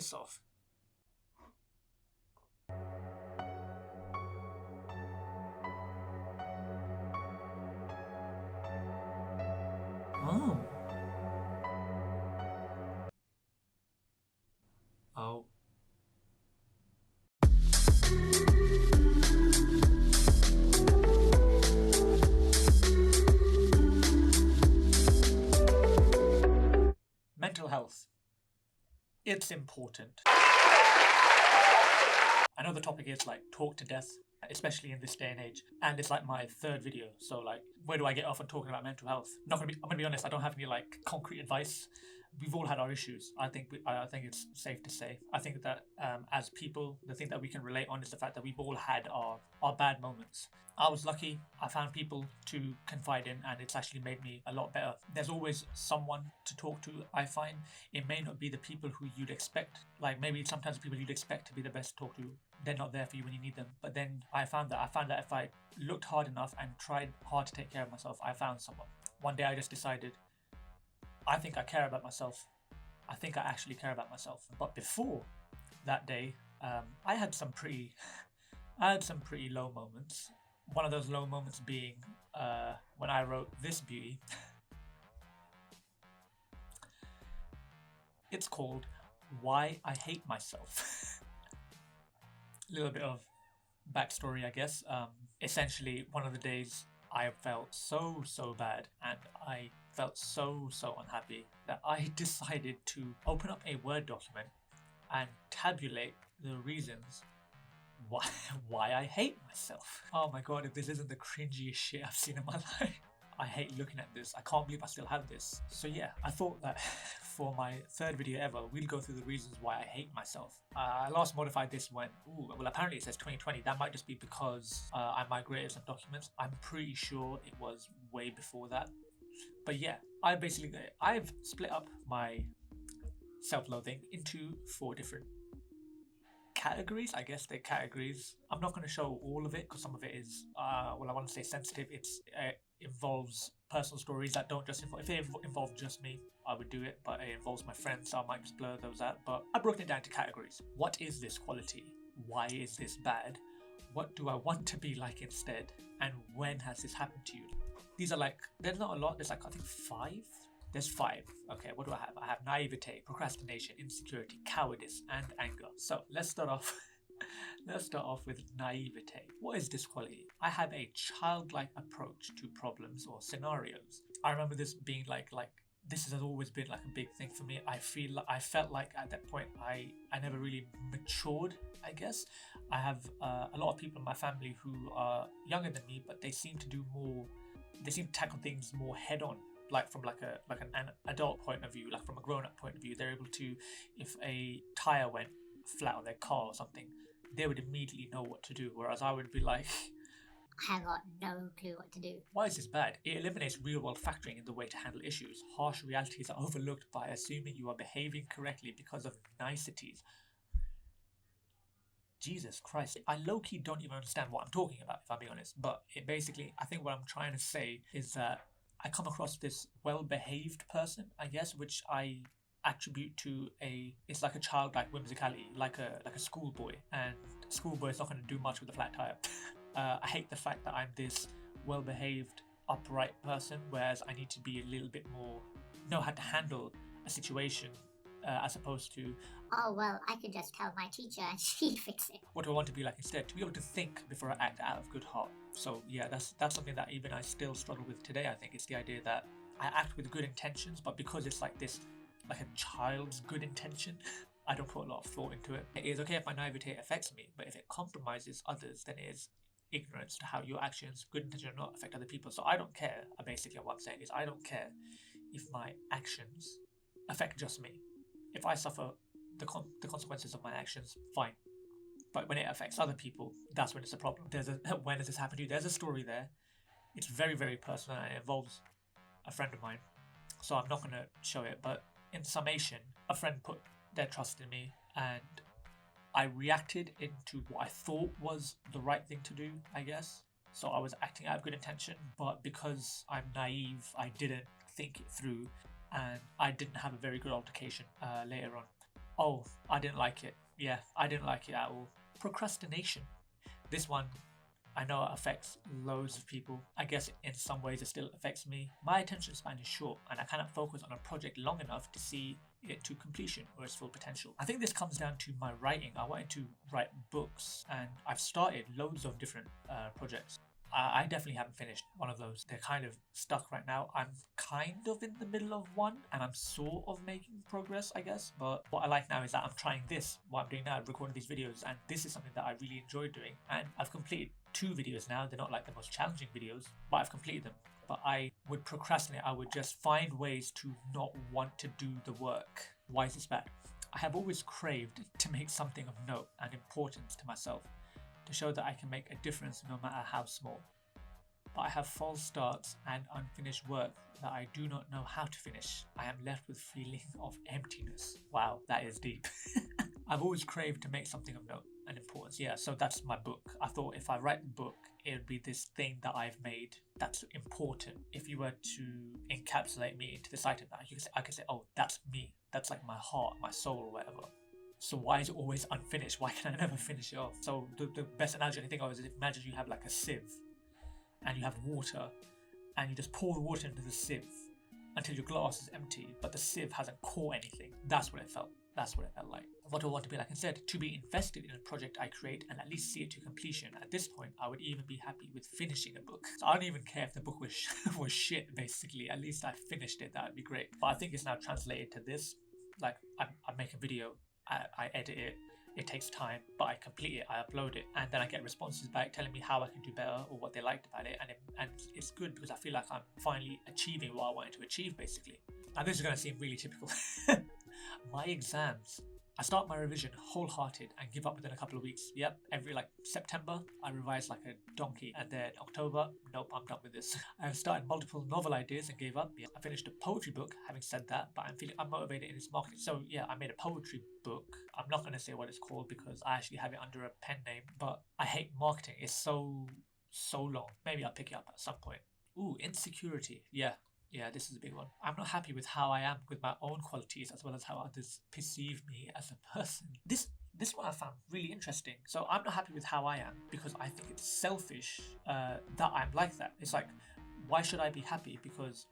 this off. Oh. Oh. Mental health. It's important. I know the topic is like talk to death, especially in this day and age, and it's like my third video. So like, where do I get off on talking about mental health? I'm gonna be honest. I don't have any like concrete advice. We've all had our issues. I think it's safe to say. I think that as people, the thing that we can relate on is the fact that we've all had our bad moments. I was lucky. I found people to confide in, and it's actually made me a lot better. There's always someone to talk to. I find it may not be the people who you'd expect. Like maybe sometimes the people you'd expect to be the best to talk to, they're not there for you when you need them. But then I found that if I looked hard enough and tried hard to take care of myself, I found someone. One day I just decided, I think I care about myself. I think I actually care about myself. But before that day, I had some pretty low moments. One of those low moments being when I wrote this beauty. It's called Why I Hate Myself. A little bit of backstory, I guess. Essentially, one of the days I felt so bad and I felt so unhappy that I decided to open up a Word document and tabulate the reasons why I hate myself. Oh my god, if this isn't the cringiest shit I've seen in my life. I hate looking at this. I can't believe I still have this. So yeah, I thought that for my third video ever, we'll go through the reasons why I hate myself. I last modified this when, well apparently it says 2020. That might just be because I migrated some documents. I'm pretty sure it was way before that. But yeah, I've split up my self-loathing into 4 different categories. I guess they're categories. I'm not going to show all of it because some of it is, well, I want to say sensitive. It involves personal stories that don't just involve, if it involved just me, I would do it, but it involves my friends, so I might just blur those out. But I've broken it down to categories. What is this quality? Why is this bad? What do I want to be like instead? And when has this happened to you? These are like, there's not a lot, there's like, I think 5? There's 5. Okay, what do I have? I have naivete, procrastination, insecurity, cowardice, and anger. So let's start off. Let's start off with naivete. What is this quality? I have a childlike approach to problems or scenarios. I remember this being like this has always been like a big thing for me. I felt like at that point I never really matured, I guess. I have a lot of people in my family who are younger than me, but they seem to do more. They seem to tackle things more head on. Like from like an adult point of view, like from a grown-up point of view, they're able to, if a tire went flat on their car or something, they would immediately know what to do, whereas I would be like, I got no clue what to do. Why is this bad? It eliminates real-world factoring in the way to handle issues. Harsh realities are overlooked by assuming you are behaving correctly because of niceties. Jesus Christ, I low-key don't even understand what I'm talking about, if I'm being honest, but it basically, I think what I'm trying to say is that I come across this well-behaved person, I guess, which I attribute to it's like a childlike whimsicality, like a schoolboy, and a schoolboy is not going to do much with a flat tire. I hate the fact that I'm this well-behaved, upright person, whereas I need to be a little bit more, know how to handle a situation, as opposed to, oh well, I could just tell my teacher and she'd fix it. What do I want to be like instead? To be able to think before I act out of good heart. So yeah, that's something that even I still struggle with today. I think it's the idea that I act with good intentions, but because it's like this, like a child's good intention, I don't put a lot of thought into it. It is okay if my naivete affects me, but if it compromises others, then it is ignorance to how your actions, good intention or not, affect other people. So I don't care. Basically what I'm saying is I don't care if my actions affect just me. If I suffer the consequences of my actions, fine. But when it affects other people, that's when it's a problem. When does this happen to you? There's a story there. It's very, very personal and it involves a friend of mine. So I'm not going to show it, but in summation, a friend put their trust in me and I reacted into what I thought was the right thing to do, I guess. So I was acting out of good intention, but because I'm naive, I didn't think it through and I didn't have a very good altercation later on. Oh, I didn't like it. Yeah, I didn't like it at all. Procrastination. This one, I know it affects loads of people. I guess in some ways it still affects me. My attention span is short and I cannot focus on a project long enough to see it to completion or its full potential. I think this comes down to my writing. I wanted to write books and I've started loads of different projects. I definitely haven't finished one of those. They're kind of stuck right now. I'm kind of in the middle of one and I'm sort of making progress, I guess. But what I like now is that I'm trying this, what I'm doing now, recording these videos, and this is something that I really enjoy doing. And I've completed 2 videos now. They're not like the most challenging videos, but I've completed them. But I would procrastinate. I would just find ways to not want to do the work. Why is this bad? I have always craved to make something of note and importance to myself, to show that I can make a difference no matter how small. But I have false starts and unfinished work that I do not know how to finish. I am left with feeling of emptiness. Wow, that is deep. I've always craved to make something of note and importance. Yeah, so that's my book. I thought if I write the book, it would be this thing that I've made that's important. If you were to encapsulate me into this item, I could say, oh, that's me. That's like my heart, my soul, or whatever. So why is it always unfinished? Why can I never finish it off? So the best analogy I think of is if imagine you have like a sieve and you have water and you just pour the water into the sieve until your glass is empty, but the sieve hasn't caught anything. That's what it felt. That's what it felt like. What do I want to be like instead? To be invested in a project I create and at least see it to completion. At this point, I would even be happy with finishing a book. So I don't even care if the book was was shit, basically. At least I finished it. That would be great. But I think it's now translated to this. Like, I make a video, I edit it, it takes time, but I complete it, I upload it, and then I get responses back telling me how I can do better or what they liked about it, and it's good because I feel like I'm finally achieving what I wanted to achieve, basically. Now this is going to seem really typical. My exams. I start my revision wholehearted and give up within a couple of weeks. Yep, every like September, I revise like a donkey, and then October, nope, I'm done with this. I started multiple novel ideas and gave up. Yeah, I finished a poetry book, having said that, but I'm feeling unmotivated in its marketing. So yeah, I made a poetry book. I'm not going to say what it's called because I actually have it under a pen name, but I hate marketing. It's so long. Maybe I'll pick it up at some point. Ooh, insecurity. Yeah, this is a big one. I'm not happy with how I am with my own qualities as well as how others perceive me as a person. This one I found really interesting. So I'm not happy with how I am because I think it's selfish that I'm like that. It's like, why should I be happy? Because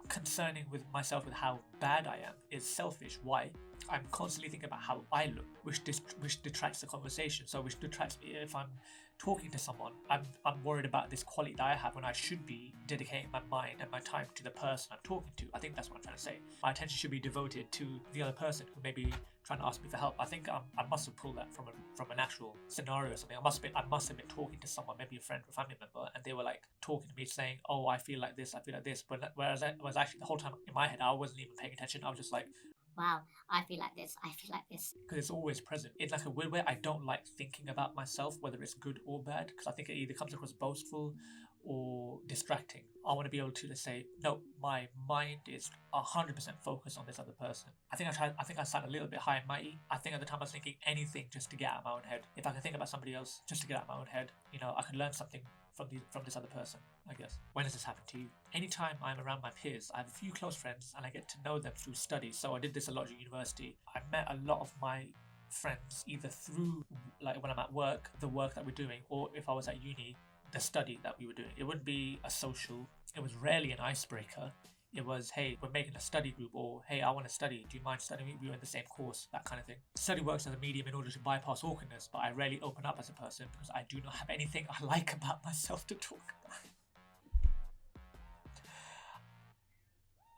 concerning with myself with how bad I am is selfish. Why? I'm constantly thinking about how I look, which detracts the conversation. So which detracts if I'm talking to someone, I'm worried about this quality that I have when I should be dedicating my mind and my time to the person I'm talking to. I think that's what I'm trying to say. My attention should be devoted to the other person who may be trying to ask me for help. I think I must have pulled that from an actual scenario or something. I must have been talking to someone, maybe a friend or family member, and they were like talking to me saying, "Oh, I feel like this, I feel like this." But whereas I was actually the whole time in my head, I wasn't even paying attention. I was just like, Wow, I feel like this, I feel like this. because it's always present. It's like a weird way. I don't like thinking about myself, whether it's good or bad, because I think it either comes across boastful or distracting. I want to be able to say, no, my mind is 100% focused on this other person. I think I sound a little bit high and mighty. I think at the time I was thinking anything just to get out of my own head. If I can think about somebody else just to get out of my own head, I could learn something from this other person, I guess. When does this happen to you? Anytime I'm around my peers, I have a few close friends and I get to know them through study. So I did this a lot at university. I met a lot of my friends either through, like when I'm at work, the work that we're doing, or if I was at uni, the study that we were doing. It wouldn't be a social, it was rarely an icebreaker. It was, hey, we're making a study group, or hey, I want to study. Do you mind studying? We're in the same course, that kind of thing. Study works as a medium in order to bypass awkwardness, but I rarely open up as a person because I do not have anything I like about myself to talk about.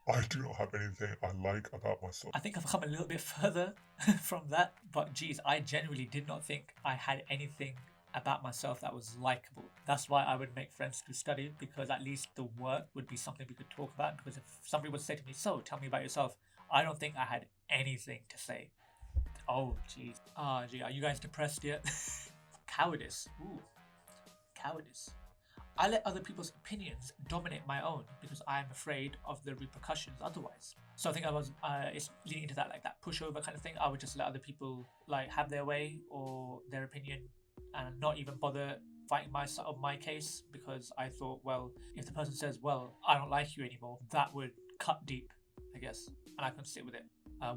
I do not have anything I like about myself. I think I've come a little bit further from that, but geez, I genuinely did not think I had anything about myself that was likable. That's why I would make friends through study, because at least the work would be something we could talk about. Because if somebody would say to me, so tell me about yourself, I don't think I had anything to say. Oh geez. Gee, are you guys depressed yet? Cowardice. Ooh. Cowardice. I let other people's opinions dominate my own because I am afraid of the repercussions otherwise. So I think it's leading into that, like that pushover kind of thing. I would just let other people like have their way or their opinion and not even bother fighting my side of my case, because I thought, well, if the person says, well, I don't like you anymore, that would cut deep, I guess, and I couldn't sit with it.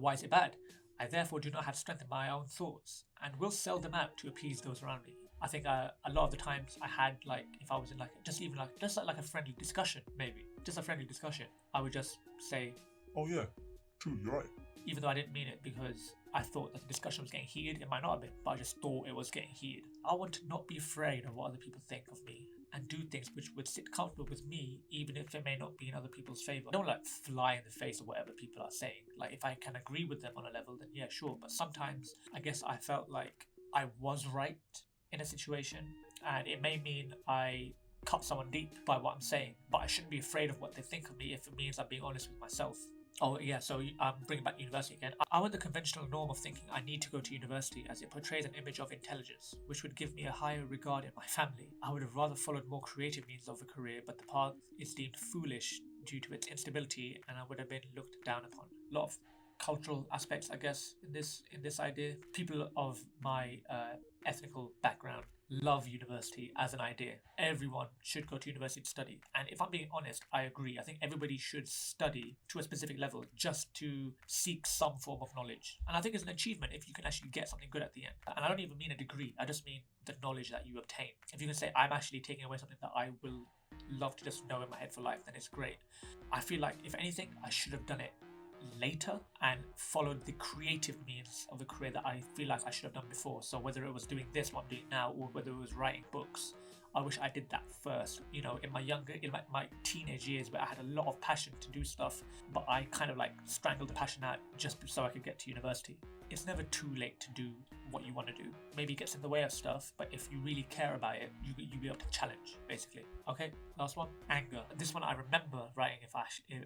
Why is it bad? I therefore do not have strength in my own thoughts and will sell them out to appease those around me. I think a lot of the times I had, like, if I was in like just like a friendly discussion, maybe just a friendly discussion, I would just say, Oh yeah, true, you're right. even though I didn't mean it, because I thought that the discussion was getting heated. It might not have been, but I just thought it was getting heated. I want to not be afraid of what other people think of me and do things which would sit comfortable with me, even if it may not be in other people's favor. I don't like fly in the face of whatever people are saying. Like, if I can agree with them on a level, then yeah, sure. But sometimes I guess I felt like I was right in a situation, and it may mean I cut someone deep by what I'm saying, but I shouldn't be afraid of what they think of me if it means I'm being honest with myself. Oh yeah, so bringing back university again. I want the conventional norm of thinking I need to go to university as it portrays an image of intelligence, which would give me a higher regard in my family. I would have rather followed more creative means of a career, but the path is deemed foolish due to its instability, and I would have been looked down upon. A lot of cultural aspects, I guess, in this idea. People of my ethnical background love university as an idea. Everyone should go to university to study. And if I'm being honest, I agree. I think everybody should study to a specific level just to seek some form of knowledge. And I think it's an achievement if you can actually get something good at the end. And I don't even mean a degree. I just mean the knowledge that you obtain. If you can say, I'm actually taking away something that I will love to just know in my head for life, then it's great. I feel like, if anything, I should have done it later and followed the creative means of the career that I feel like I should have done before. So whether it was doing this, what I'm doing now, or whether it was writing books, I wish I did that first. You know, in my teenage years, where I had a lot of passion to do stuff, but I kind of like strangled the passion out just so I could get to university. It's never too late to do what you want to do. Maybe it gets in the way of stuff, but if you really care about it, you'll be able to challenge, basically. Okay, last one. Anger. This one I remember writing, if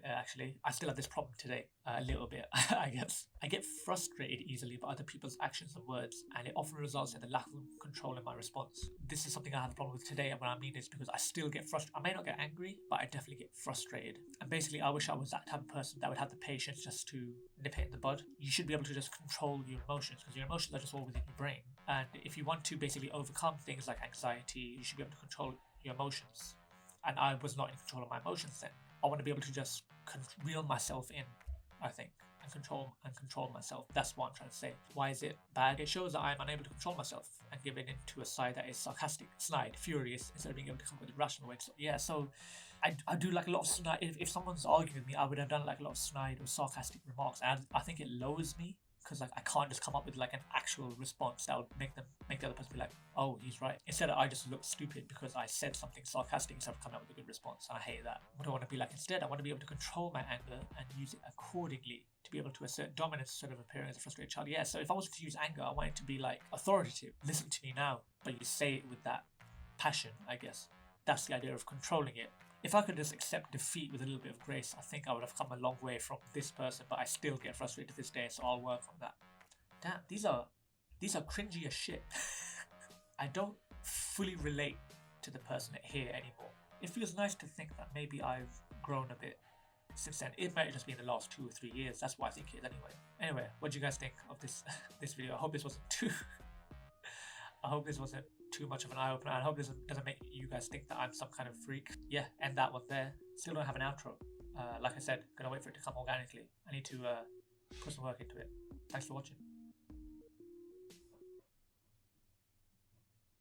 actually. I still have this problem today, a little bit, I guess. I get frustrated easily by other people's actions and words, and it often results in the lack of control in my response. This is something I have a problem with today, and what I mean is because I still get frustrated. I may not get angry, but I definitely get frustrated. And basically, I wish I was that type of person that would have the patience just to nip it in the bud. You should be able to just control your emotions, because your emotions are just all within your brain. And if you want to basically overcome things like anxiety, you should be able to control your emotions. And I was not in control of my emotions then. I want to be able to just reel myself in, I think, and control myself. That's what I'm trying to say. Why is it bad? It shows that I'm unable to control myself and give in into a side that is sarcastic, snide, furious, instead of being able to come up with a rational way. So, yeah, so I do like a lot of snide. If someone's arguing with me, I would have done like a lot of snide or sarcastic remarks, and I think it lowers me, because like I can't just come up with like an actual response that would make the other person be like, oh, he's right. Instead, I just look stupid because I said something sarcastic instead of coming up with a good response. And I hate that. What I want to be like instead, I want to be able to control my anger and use it accordingly to be able to assert dominance instead of appearing as a frustrated child. Yeah, so if I was to use anger, I want it to be like authoritative. Listen to me now. But you say it with that passion, I guess. That's the idea of controlling it. If I could just accept defeat with a little bit of grace, I think I would have come a long way from this person, but I still get frustrated to this day, so I'll work on that. Damn, these are cringy as shit. I don't fully relate to the person here anymore. It feels nice to think that maybe I've grown a bit since then. It might have just been the last 2 or 3 years. That's what I think it is anyway. Anyway, what do you guys think of this video? I hope this wasn't too much of an eye-opener. I hope this doesn't make you guys think that I'm some kind of freak. Yeah, end that one there. Still don't have an outro. Like I said, gonna wait for it to come organically. I need to put some work into it. Thanks for watching.